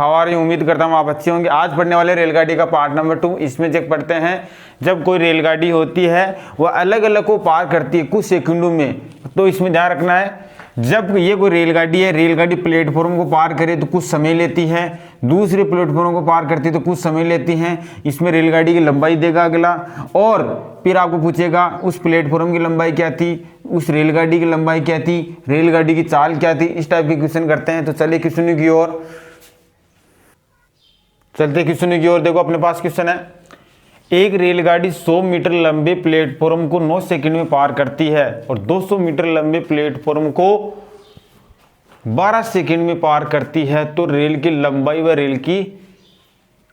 हमारी उम्मीद करता हूँ आप अच्छे होंगे। आज पढ़ने वाले रेलगाड़ी का पार्ट नंबर 2। इसमें जब पढ़ते हैं जब कोई रेलगाड़ी होती है वह अलग अलग को पार करती है कुछ सेकंडों में, तो इसमें ध्यान रखना है जब ये कोई रेलगाड़ी है, रेलगाड़ी प्लेटफॉर्म को पार करे तो कुछ समय लेती है, दूसरे प्लेटफॉर्म को पार करती है तो कुछ समय लेती है। इसमें रेलगाड़ी की लंबाई देगा अगला, और फिर आपको पूछेगा उस प्लेटफॉर्म की लंबाई क्या थी, उस रेलगाड़ी की लंबाई क्या थी, रेलगाड़ी की चाल क्या थी। इस टाइप के क्वेश्चन करते हैं। तो चलिए क्वेश्चन की ओर चलते क्वेश्चन की ओर। देखो अपने पास क्वेश्चन है, एक रेलगाड़ी 100 मीटर लंबे प्लेटफॉर्म को 9 सेकंड में पार करती है और 200 मीटर लंबे प्लेटफॉर्म को 12 सेकंड में पार करती है, तो रेल की लंबाई व रेल की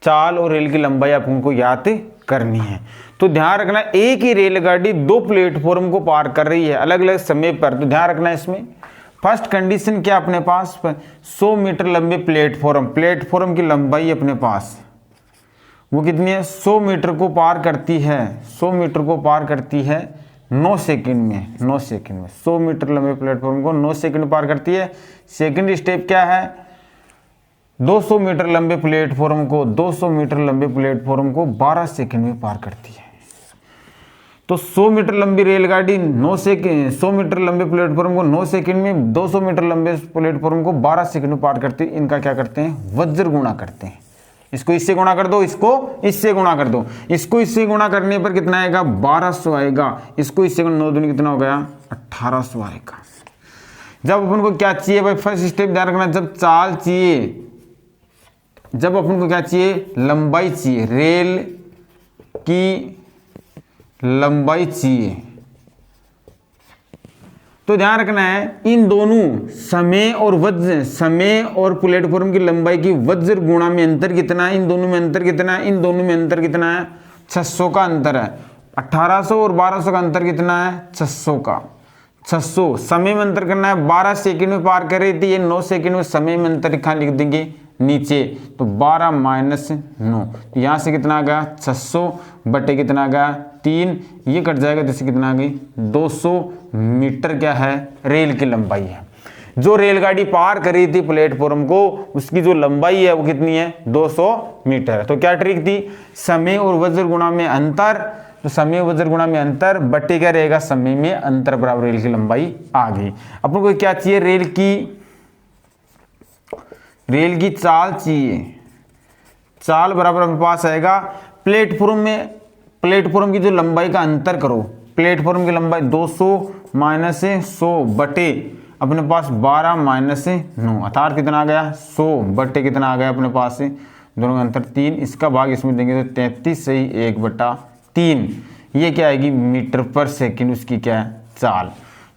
चाल और रेल की लंबाई आप उनको याद करनी है। तो ध्यान रखना एक ही रेलगाड़ी 2 प्लेटफॉर्म को पार कर रही है अलग अलग समय पर। तो ध्यान रखना इसमें फर्स्ट कंडीशन क्या अपने पास 100 मीटर लंबे प्लेटफॉर्म की लंबाई अपने पास वो कितनी है, 100 मीटर को पार करती है, 100 मीटर को पार करती है 9 सेकंड में, 9 सेकंड में 100 मीटर लंबे प्लेटफॉर्म को 9 सेकंड पार करती है। सेकंड स्टेप क्या है, 200 मीटर लंबे प्लेटफॉर्म को 200 मीटर लंबे प्लेटफॉर्म को 12 सेकंड में पार करती है। तो 100 मीटर लंबी रेलगाड़ी 9 सेकंड, 100 मीटर लंबे प्लेटफॉर्म को 9 सेकंड में, 200 मीटर लंबे प्लेटफॉर्म को 12 सेकंड में पार करती है। इनका क्या करते हैं, वज्र गुणा करते हैं। इसको इससे गुणा कर दो, इसको इससे गुणा कर दो, इसको इससे गुणा करने पर कितना आएगा, 1200 आएगा। इसको इससे 9 दूनी कितना हो गया, 1800 आएगा। जब अपन को क्या चाहिए भाई, फर्स्ट स्टेप ध्यान रखना, जब चाल चाहिए, जब अपन को क्या चाहिए, लंबाई चाहिए, रेल की लंबाई चाहिए, तो ध्यान रखना है इन दोनों समय और वज्र, समय और प्लेटफॉर्म की लंबाई की वज्र गुणा में अंतर कितना है, इन दोनों में अंतर कितना है, इन दोनों में अंतर कितना है, 600 का अंतर है। 1800 और 1200 का अंतर कितना है, 600 का, 600। समय में अंतर करना है, 12 सेकंड में पार कर रही थी, ये 9 सेकंड में, समय में अंतर लिखा लिख देंगे नीचे, तो 12 माइनस 9, तो यहाँ से कितना आ गया, 600 बटे कितना आ गया, 3, ये कट जाएगा, जैसे कितना आ गई, 200 मीटर क्या है, रेल की लंबाई है। जो रेलगाड़ी पार कर रही थी प्लेटफॉर्म को, उसकी जो लंबाई है वो कितनी है, 200 मीटर। तो क्या ट्रिक थी, समय और वज्र गुणा में अंतर, तो समय वज्र गुणा में अंतर बटे क्या रहेगा, समय में अंतर बराबर रेल की लंबाई आ गई। अपन को क्या चाहिए, रेल की चाल चाहिए, चाल बराबर अपने पास आएगा प्लेटफॉर्म में, प्लेटफॉर्म की जो लंबाई का अंतर करो, प्लेटफॉर्म की लंबाई 200 माइनस 100 बटे अपने पास 12 माइनस 9, अर्थात कितना आ गया, 100 बटे कितना आ गया अपने पास से, दोनों का अंतर 3, इसका भाग इसमें देंगे तो 33 सही 1/3, ये क्या आएगी, मीटर पर सेकंड उसकी क्या है, चाल।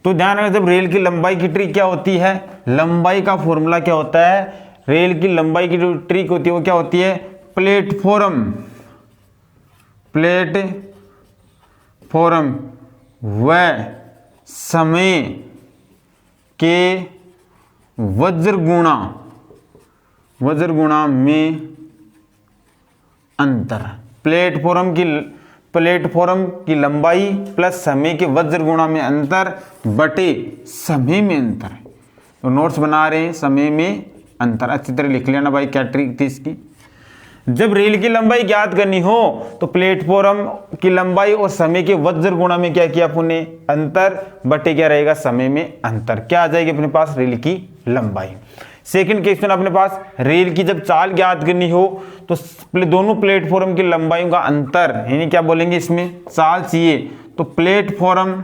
तो ध्यान रखना जब रेल की लंबाई की ट्रिक क्या होती है, लंबाई का फॉर्मूला क्या होता है, रेल की लंबाई की जो ट्रिक होती है वो क्या होती है, प्लेटफॉर्म व समय के वज्र गुणा में अंतर। प्लेटफॉर्म की लंबाई प्लस समय के वज्र गुणा में अंतर बटे समय में अंतर। तो नोट्स बना रहे हैं, समय में अंतर अच्छी तरह लिख लेना भाई, क्या ट्रिक थी इसकी। जब रेल की लंबाई ज्ञात करनी हो तो प्लेटफॉर्म की लंबाई और समय के वज्र गुणा में क्या किया अपने, अंतर बटे क्या रहेगा, समय में अंतर, क्या आ जाएगी अपने पास, रेल की लंबाई। सेकंड क्वेश्चन अपने पास, रेल की जब चाल ज्ञात करनी हो तो दोनों प्लेटफॉर्म की लंबाइयों का अंतर, यानी क्या बोलेंगे इसमें, चाल चाहिए तो प्लेटफॉर्म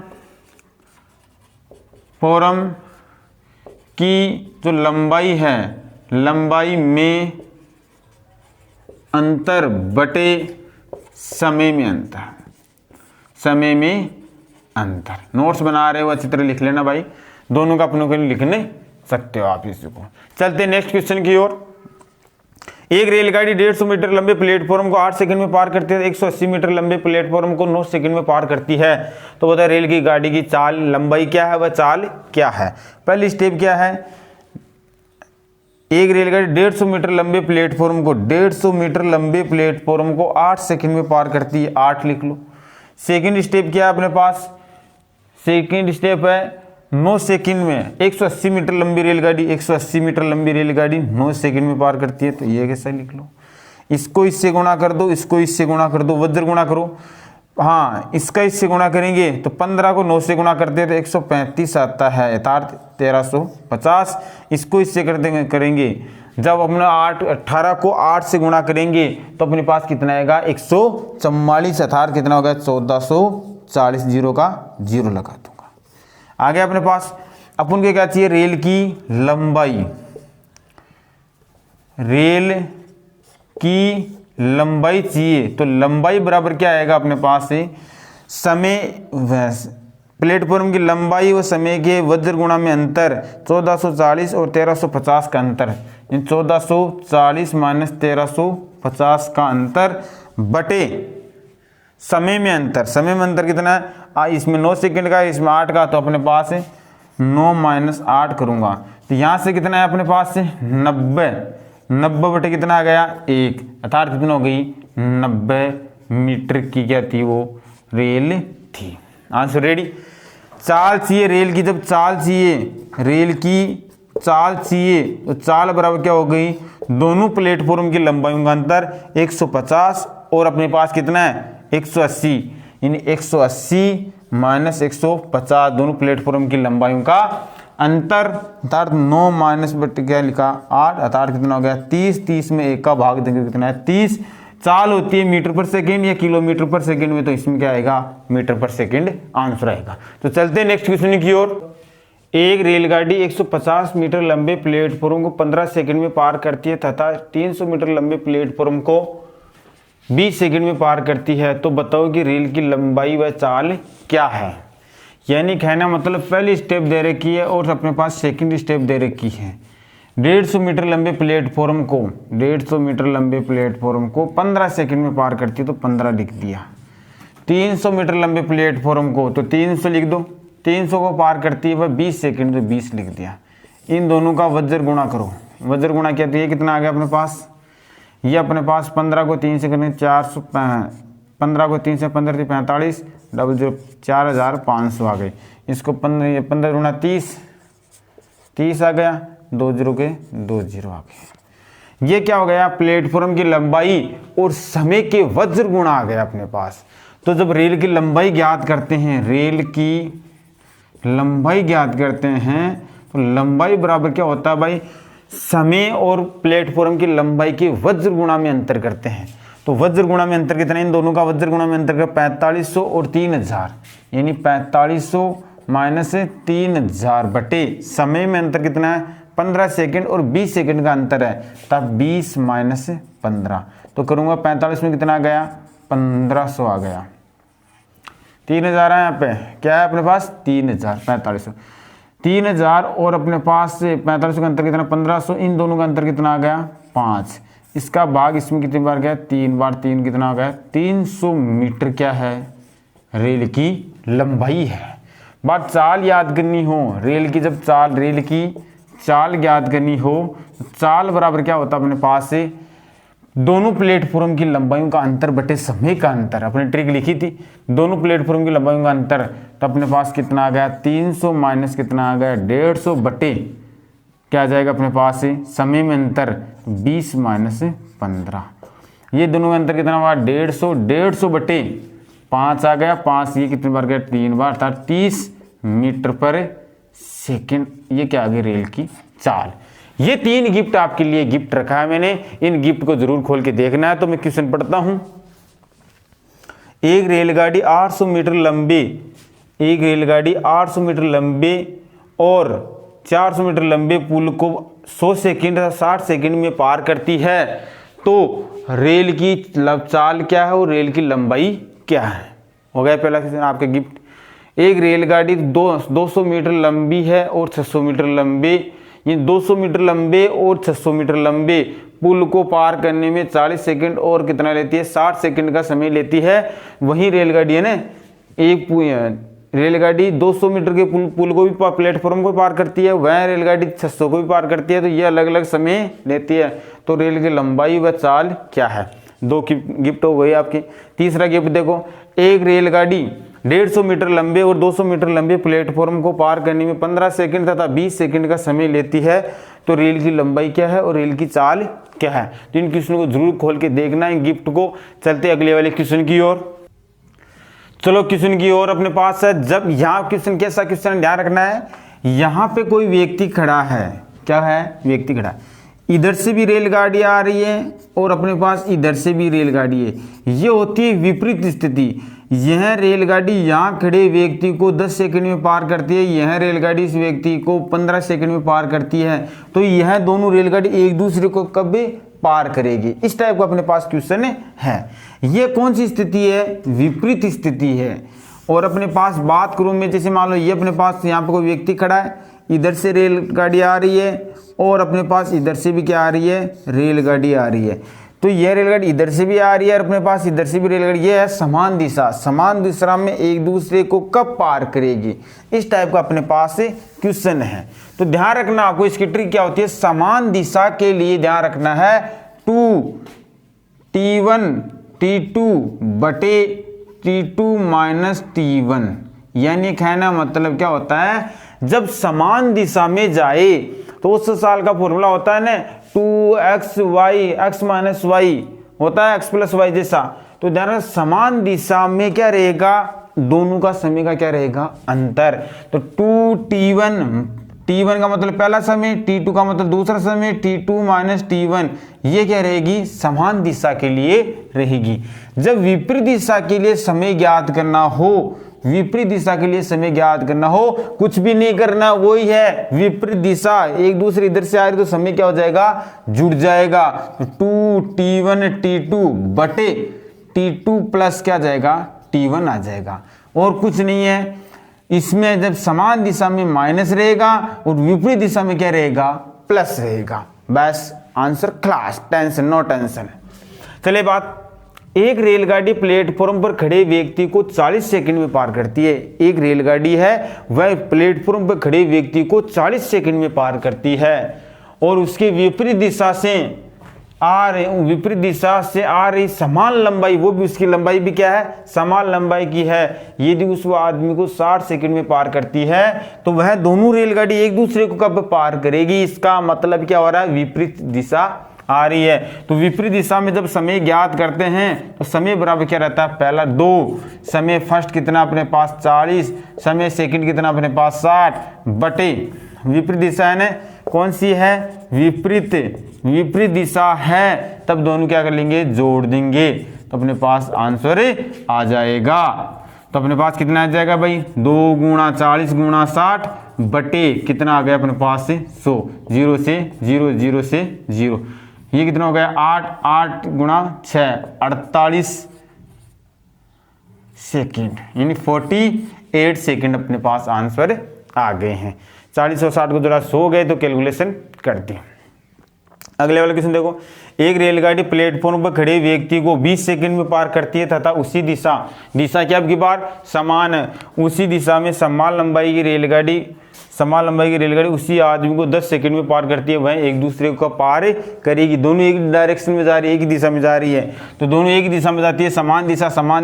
की जो लंबाई है, लंबाई में अंतर बटे समय में अंतर, समय में अंतर। नोट्स बना रहे हो अच्छी तरह लिख लेना भाई, दोनों का अपनों के लिए लिखने सकते हो आप इसको। चलते नेक्स्ट क्वेश्चन की ओर। एक रेलगाड़ी 150 मीटर लंबे प्लेटफॉर्म को 8 सेकंड में पार करती है, 180 मीटर लंबे प्लेटफॉर्म को 9 सेकंड में पार करती है। तो बताए रेल की गाड़ी की चाल लंबाई क्या है, वह चाल क्या है। पहली स्टेप क्या है, एक रेलगाड़ी 150 मीटर लंबे प्लेटफॉर्म को 150 मीटर लंबे प्लेटफॉर्म को 8 सेकंड में पार करती है, 8 लिख लो। सेकंड स्टेप क्या है अपने पास, सेकंड स्टेप है 9 सेकंड में 180 मीटर लंबी रेलगाड़ी 180 मीटर लंबी रेलगाड़ी 9 सेकंड में पार करती है। तो ये कैसा लिख लो, इसको इससे गुणा कर दो, इसको इससे गुणा कर दो, वज्र गुणा करो। हाँ, इसका इससे गुणा करेंगे तो 15 को 9 से गुणा करते हैं तो 135 आता है, अर्थात 1350। इसको इससे करते करेंगे, जब अपना 18 को 8 से गुणा करेंगे तो अपने पास कितना आएगा 144, अर्थात कितना होगा 1440, जीरो का जीरो लगा दूंगा। आगे अपने पास अपन को क्या चाहिए, रेल की लंबाई। रेल की लंबाई चाहिए तो लंबाई बराबर क्या आएगा अपने पास से, समय प्लेटफॉर्म की लंबाई और समय के वज्र गुणा में अंतर 1440 और 1350 का अंतर, 1440 माइनस 1350 का अंतर बटे समय में अंतर। समय में अंतर कितना है, इसमें 9 सेकंड का, इसमें 8 का, तो अपने पास है 9 माइनस 8 करूँगा तो यहाँ से कितना है अपने पास से 90, 90 बटे कितना आ गया 1, अर्थात कितना हो गई 90 मीटर की क्या थी वो रेल थी। Answer ready. चाल चाहिए रेल की, जब चाल चाहिए, रेल की चाल चाहिए तो चाल बराबर क्या हो गई, दोनों प्लेटफॉर्म की लंबाइयों का अंतर 150 और अपने पास कितना है 180, यानी 180 माइनस 150 दोनों प्लेटफॉर्म की लंबाइयों का अंतर, अर्थात 9 माइनस बटे क्या लिखा 8, अर्थात कितना हो गया 30, 30 में 1 का भाग देंगे कितना है 30। चाल होती है मीटर पर सेकंड या किलोमीटर पर सेकंड में, तो इसमें क्या आएगा मीटर पर सेकंड आंसर आएगा। तो चलते हैं नेक्स्ट क्वेश्चन की ओर। एक रेलगाड़ी 150 मीटर लंबे प्लेटफॉर्म को 15 सेकंड में पार करती है तथा 300 मीटर लंबे प्लेटफॉर्म को 20 सेकंड में पार करती है, तो बताओ कि रेल की लंबाई व चाल क्या है। यानी कहना मतलब पहली स्टेप दे रखी है और अपने पास सेकंड स्टेप दे रखी है। 150 मीटर लंबे प्लेटफॉर्म को 150 मीटर लंबे प्लेटफॉर्म को 15 सेकंड में पार करती है, तो 15 लिख दिया। 300 मीटर लंबे प्लेटफॉर्म को तो 300 लिख दो, 300 को पार करती है वह 20 सेकंड, तो 20 लिख दिया। इन दोनों का वज्र गुणा करो, वज्र गुणा क्या, तो ये कितना आ गया अपने पास, ये अपने पास 15 को 3 से करें 400, 15 को 3 से 15 से 45, डबल 0 4500 आ गई। इसको 15 गुणा 30, 30 आ गया, 2 0 के 2 0 आ गए। ये क्या हो गया, प्लेटफॉर्म की लंबाई और समय के वज्र गुणा आ गया अपने पास। तो जब रेल की लंबाई ज्ञात करते हैं, रेल की लंबाई ज्ञात करते हैं तो लंबाई बराबर क्या होता है भाई, समय और प्लेटफॉर्म की लंबाई के वज्र गुणा में अंतर करते हैं। तो वज्र गुणा में अंतर कितना है, इन दोनों का वज्र गुणा में अंतर कर 4500 और 3000, यानी 4500 माइनस 3000 बटे समय में अंतर कितना है 15 सेकंड और 20 सेकंड का अंतर है, तब 20 माइनस 15, तो करूंगा 45 में कितना आ गया 1500 आ गया। 3000 है यहाँ पे, क्या है अपने पास 3000, 4500, 3000 और अपने पास 4500 का अंतर कितना 1500, इन दोनों का अंतर कितना आ गया 5, इसका भाग इसमें कितनी बार गया 3 बार, 3 कितना आ गया 300 मीटर क्या है रेल की लंबाई है। बात चाल याद करनी हो रेल की, जब चाल रेल की चाल याद करनी हो, चाल बराबर क्या होता है अपने पास से दोनों प्लेटफॉर्म की लंबाइयों का अंतर बटे समय का अंतर। अपने ट्रिक लिखी थी दोनों प्लेटफॉर्म की लंबाइयों का अंतर, तो अपने पास कितना आ गया 300 माइनस कितना आ गया 150 बटे क्या आ जाएगा अपने पास से समय में अंतर 20 माइनस 15, ये दोनों का अंतर कितना हुआ 150, 150 बटे 5 आ गया, 5 ये कितनी बार गया 3 बार, अर्थात 30 मीटर पर सेकंड। ये क्या आ गई रेल की चाल। ये 3 गिफ्ट आपके लिए गिफ्ट रखा है मैंने, इन गिफ्ट को जरूर खोल के देखना है। तो मैं क्वेश्चन पढ़ता हूं। एक रेलगाड़ी 800 मीटर लंबी, एक रेलगाड़ी 800 मीटर लंबे और 400 मीटर लंबे पुल को 100 सेकंड 60 सेकंड में पार करती है, तो रेल की चाल क्या है और रेल की लंबाई क्या है। हो गया पहला क्वेश्चन आपका गिफ्ट। एक रेलगाड़ी 200 मीटर लंबी है और 600 मीटर लंबे, ये 200 मीटर लंबे और 600 मीटर लंबे पुल को पार करने में 40 सेकंड और कितना लेती है 60 सेकंड का समय लेती है। वही रेलगाड़ी है ना, एक रेलगाड़ी 200 मीटर के पुल को भी प्लेटफॉर्म को पार करती है, वह रेलगाड़ी 600 को भी पार करती है, तो ये अलग अलग समय लेती है। तो रेल की लंबाई व चाल क्या है। 2 गिफ्ट हो गई आपकी। तीसरा गिफ्ट देखो, एक रेलगाड़ी 150 मीटर लंबे और 200 मीटर लंबे प्लेटफॉर्म को पार करने में 15 सेकंड तथा 20 सेकंड का समय लेती है, तो रेल की लंबाई क्या है और रेल की चाल क्या है। तो इन क्वेश्चन को जरूर खोल के देखना है गिफ्ट को। चलते अगले वाले क्वेश्चन की ओर। चलो क्वेश्चन की ओर अपने पास है, जब यहाँ क्वेश्चन कैसा क्वेश्चन ध्यान रखना है, यहाँ पे कोई व्यक्ति खड़ा है, क्या है, व्यक्ति खड़ा है, इधर से भी रेलगाड़ी आ रही है और अपने पास इधर से भी रेलगाड़ी है। ये होती है विपरीत स्थिति। यह रेलगाड़ी यहाँ खड़े व्यक्ति को 10 सेकंड में पार करती है, यह रेलगाड़ी इस व्यक्ति को 15 सेकंड में पार करती है, तो यह दोनों रेलगाड़ी एक दूसरे को कब पार करेगी। इस टाइप का अपने पास क्वेश्चन है। ये कौन सी स्थिति है, विपरीत स्थिति है। और अपने पास बात करूँ मैं, जैसे मान लो ये अपने पास यहाँ पे कोई व्यक्ति खड़ा है, इधर से रेलगाड़ी आ रही है और अपने पास इधर से भी क्या आ रही है, रेलगाड़ी आ रही है। तो यह रेलगाड़ी इधर से भी आ रही है और अपने पास इधर से भी रेलगाड़ी, ये है समान दिशा। समान दिशा में एक दूसरे को कब पार करेगी, इस टाइप का अपने पास क्वेश्चन है। तो ध्यान रखना आपको इसकी ट्रिक क्या होती है। समान दिशा के लिए ध्यान रखना है 2t1 t2 बटे t2 माइनस t1, यानी कहना मतलब क्या होता है, जब समान दिशा में जाए तो उस साल का फॉर्मूला होता है ना 2xy x माइनस वाई होता है x प्लस वाई जैसा। तो ध्यान रखना समान दिशा में क्या रहेगा, दोनों का समय का क्या रहेगा, अंतर। तो 2t1 का मतलब पहला समय, t2 का मतलब दूसरा समय, t2 माइनस t1 ये क्या रहेगी, समान दिशा के लिए रहेगी। जब विपरीत दिशा के लिए समय ज्ञात करना हो, विपरीत दिशा के लिए समय ज्ञात करना हो, कुछ भी नहीं करना, वही है विपरीत दिशा, एक दूसरे इधर से आ रही तो समय क्या हो जाएगा, जुड़ जाएगा। 2t1 t2 बटे t2 प्लस क्या जाएगा, t1 आ जाएगा, और कुछ नहीं है। इसमें जब समान दिशा में माइनस रहेगा और विपरीत दिशा में क्या रहेगा, प्लस रहेगा। बस answer class, tension no tension. चलिए बात, एक रेलगाड़ी प्लेटफॉर्म पर खड़े व्यक्ति को 40 सेकंड में पार करती है। एक रेलगाड़ी है वह प्लेटफॉर्म पर खड़े व्यक्ति को 40 सेकंड में पार करती है और उसके विपरीत दिशा से आ रही समान लंबाई, वो भी उसकी लंबाई भी क्या है, समान लंबाई की है, यदि उस आदमी को 60 सेकंड में पार करती है तो वह दोनों रेलगाड़ी एक दूसरे को कब पार करेगी। इसका मतलब क्या हो रहा है, विपरीत दिशा आ रही है। तो विपरीत दिशा में जब समय ज्ञात करते हैं तो समय बराबर क्या रहता है, पहला 2, समय फर्स्ट कितना अपने पास 40, समय सेकंड कितना अपने पास 60 बटे विपरीत दिशा है ना, कौन सी है, विपरीत दिशा है, तब दोनों क्या कर लेंगे, जोड़ देंगे, तो अपने पास आंसर आ जाएगा। तो अपने पास कितना आ जाएगा भाई, 2 गुणा 40 गुणा 60 बटे कितना आ गया अपने पास से 100, 0 से 0, 0 से 0, ये कितना हो गया 8 गुणा 6 48 सेकेंड, यानी 48 सेकेंड अपने पास आंसर आ गए हैं। 40 और 60 को जरा 100 गए तो कैलकुलेशन करते हैं। अगले वाला क्वेश्चन देखो, एक रेलगाड़ी प्लेटफॉर्म पर खड़े व्यक्ति को 20 सेकंड में पार करती है तथा उसी दिशा क्या आपकी बार समान है, उसी दिशा में समान लंबाई की रेलगाड़ी उसी आदमी को 10 सेकंड में पार करती है, वह एक दूसरे को पार करेगी। दोनों एक डायरेक्शन में जा रही है, एक ही दिशा में जा रही है, तो दोनों एक ही दिशा में जाती है। समान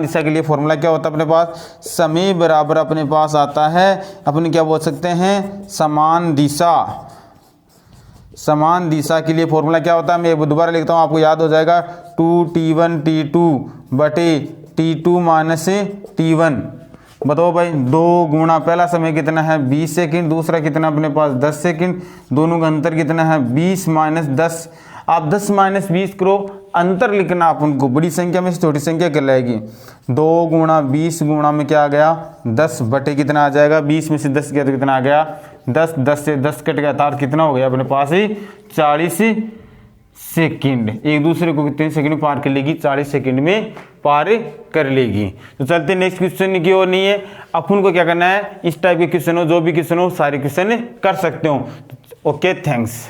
दिशा के लिए फॉर्मूला क्या होता है अपने पास, समय बराबर अपने पास आता है, अपने क्या बोल सकते हैं, समान दिशा के लिए फॉर्मूला क्या होता है, मैं दोबारा लिखता हूँ आपको याद हो जाएगा, 2t1 t2 बटे t2 माइनस t1। बताओ भाई, 2 गुणा पहला समय कितना है 20 सेकंड, दूसरा कितना अपने पास 10 सेकंड, दोनों का अंतर कितना है 20 माइनस 10। आप 10 माइनस 20 करो, अंतर लिखना आप उनको, बड़ी संख्या में से छोटी संख्या कहलाएगी। 2 गुणा 20 गुणा में क्या आ गया 10 बटे कितना आ जाएगा, 20 में से 10 गया तो कितना आ गया 10, 10 से 10 कट गया, तार कितना हो गया अपने पास ही 40 सेकंड। एक दूसरे को कितने सेकंड में पार कर लेगी, 40 सेकंड में पार कर लेगी। तो चलते नेक्स्ट क्वेश्चन की ओर। नहीं है अपन को क्या करना है, इस टाइप के क्वेश्चन हो, जो भी क्वेश्चन हो सारे क्वेश्चन कर सकते हो। Okay, thanks.